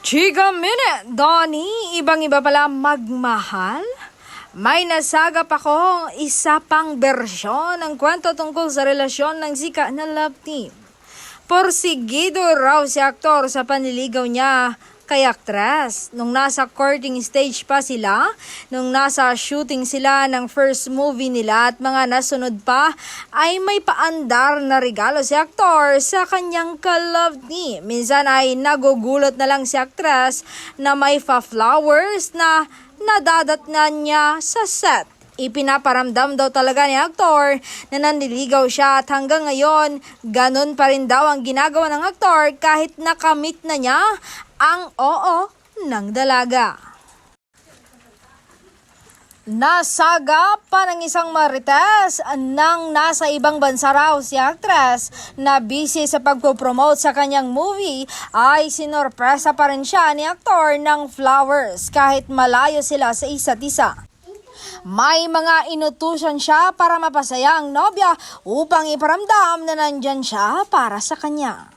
Chika Minute, Donnie, ibang-iba pala magmahal? May nasagap ako isa pang bersyon ng kwento tungkol sa relasyon ng sika na love team. Porsigido raw si aktor sa panliligaw niya kay aktres. Nung nasa courting stage pa sila, nung nasa shooting sila ng first movie nila at mga nasunod pa, ay may paandar na regalo si aktor sa kanyang ka-love team. Minsan ay nagugulat na lang si aktres na may flowers na nadadatnan niya sa set. Ipinaparamdam daw talaga ni aktor na nanliligaw siya at hanggang ngayon, ganun pa rin daw ang ginagawa ng aktor kahit nakamit na niya ang oo ng dalaga. Nasaga pa ng isang marites nang nasa ibang bansa raw si aktres na busy sa pagpopromote sa kanyang movie ay sinorpresa pa rin siya ni aktor ng flowers kahit malayo sila sa isa't isa. May mga inutusan siya para mapasaya ang nobya upang iparamdam na nandyan siya para sa kanya.